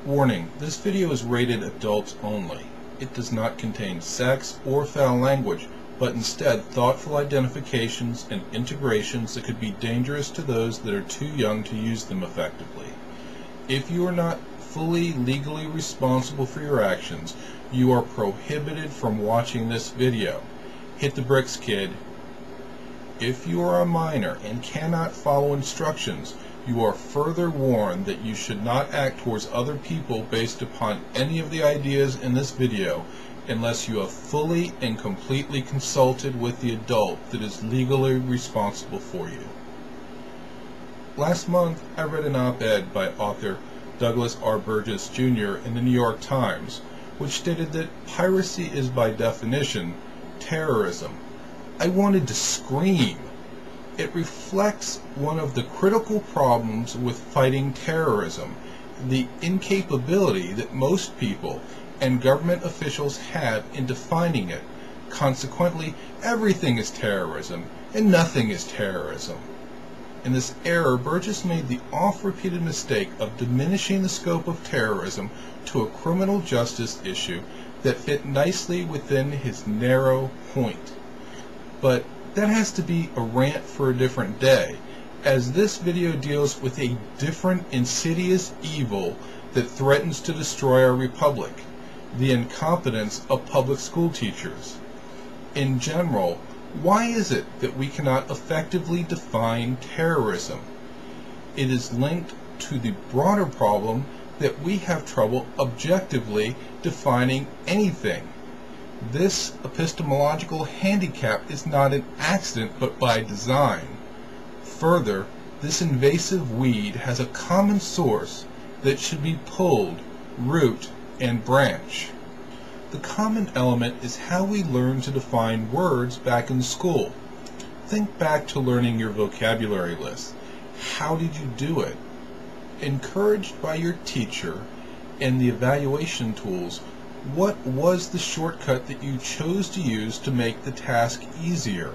Warning, this video is rated adults only. It does not contain sex or foul language, but instead thoughtful identifications and integrations that could be dangerous to those that are too young to use them effectively. If you are not fully legally responsible for your actions, you are prohibited from watching this video. Hit the bricks, kid. If you are a minor and cannot follow instructions, you are further warned that you should not act towards other people based upon any of the ideas in this video unless you have fully and completely consulted with the adult that is legally responsible for you. Last month, I read an op-ed by author Douglas R. Burgess Jr. in the New York Times, which stated that piracy is by definition terrorism. I wanted to scream. It reflects one of the critical problems with fighting terrorism, the incapability that most people and government officials have in defining it. Consequently, everything is terrorism, and nothing is terrorism. In this error, Burgess made the oft-repeated mistake of diminishing the scope of terrorism to a criminal justice issue that fit nicely within his narrow point. But that has to be a rant for a different day, as this video deals with a different insidious evil that threatens to destroy our republic, the incompetence of public school teachers. In general, why is it that we cannot effectively define terrorism? It is linked to the broader problem that we have trouble objectively defining anything. This epistemological handicap is not an accident but by design. Further, this invasive weed has a common source that should be pulled, root, and branch. The common element is how we learn to define words back in school. Think back to learning your vocabulary list. How did you do it? Encouraged by your teacher and the evaluation tools, what was the shortcut that you chose to use to make the task easier?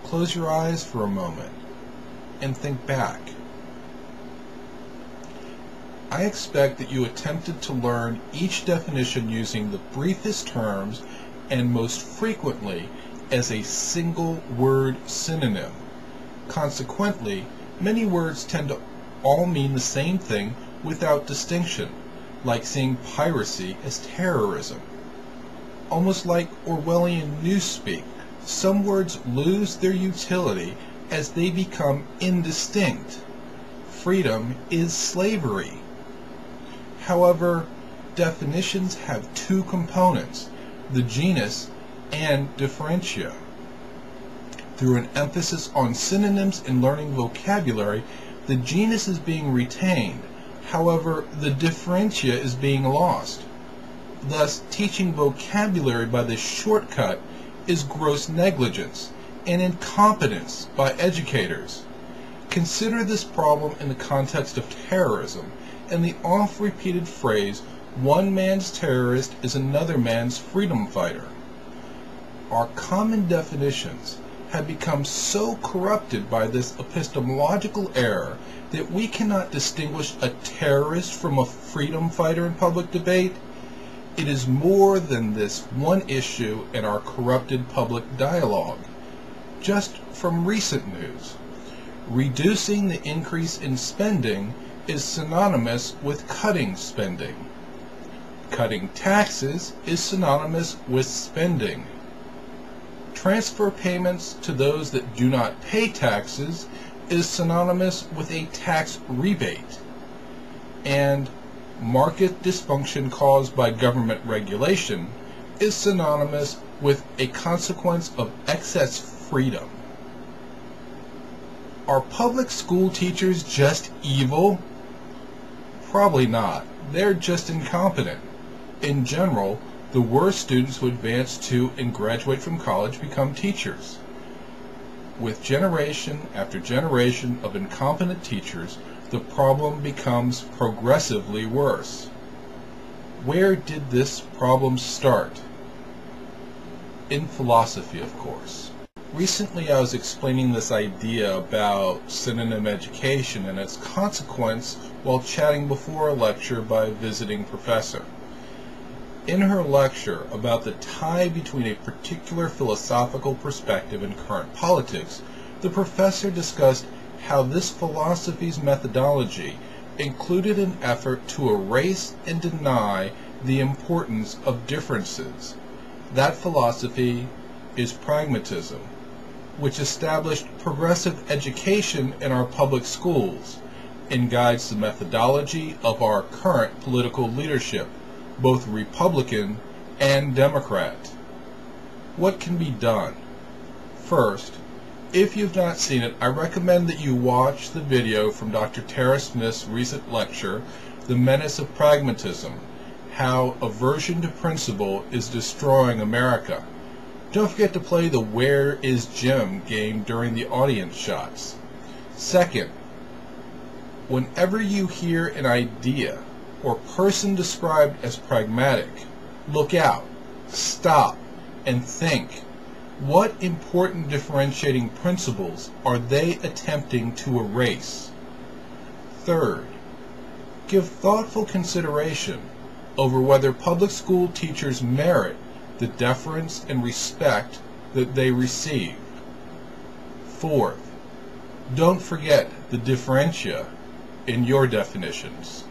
Close your eyes for a moment and think back. I expect that you attempted to learn each definition using the briefest terms and most frequently as a single word synonym. Consequently, many words tend to all mean the same thing without distinction, like saying piracy as terrorism. Almost like Orwellian newspeak, some words lose their utility as they become indistinct. Freedom is slavery. However, definitions have two components, the genus and differentia. Through an emphasis on synonyms and learning vocabulary, the genus is being retained. However, the differentia is being lost. Thus, teaching vocabulary by this shortcut is gross negligence and incompetence by educators. Consider this problem in the context of terrorism and the oft-repeated phrase, one man's terrorist is another man's freedom fighter. Our common definitions have become so corrupted by this epistemological error that we cannot distinguish a terrorist from a freedom fighter in public debate. It is more than this one issue in our corrupted public dialogue. Just from recent news, reducing the increase in spending is synonymous with cutting spending. Cutting taxes is synonymous with spending. Transfer payments to those that do not pay taxes is synonymous with a tax rebate. And market dysfunction caused by government regulation is synonymous with a consequence of excess freedom. Are public school teachers just evil? Probably not. They're just incompetent. In general, the worst students who advance to and graduate from college become teachers. With generation after generation of incompetent teachers, the problem becomes progressively worse. Where did this problem start? In philosophy, of course. Recently I was explaining this idea about synonym education and its consequence while chatting before a lecture by a visiting professor. In her lecture about the tie between a particular philosophical perspective and current politics, the professor discussed how this philosophy's methodology included an effort to erase and deny the importance of differences. That philosophy is pragmatism, which established progressive education in our public schools and guides the methodology of our current political leadership, both Republican and Democrat. What can be done? First, if you've not seen it, I recommend that you watch the video from Dr. Tara Smith's recent lecture, The Menace of Pragmatism, How Aversion to Principle is Destroying America. Don't forget to play the Where is Jim game during the audience shots. Second, whenever you hear an idea or person described as pragmatic, look out, stop, and think. What important differentiating principles are they attempting to erase? Third, give thoughtful consideration over whether public school teachers merit the deference and respect that they receive. Fourth, don't forget the differentia in your definitions.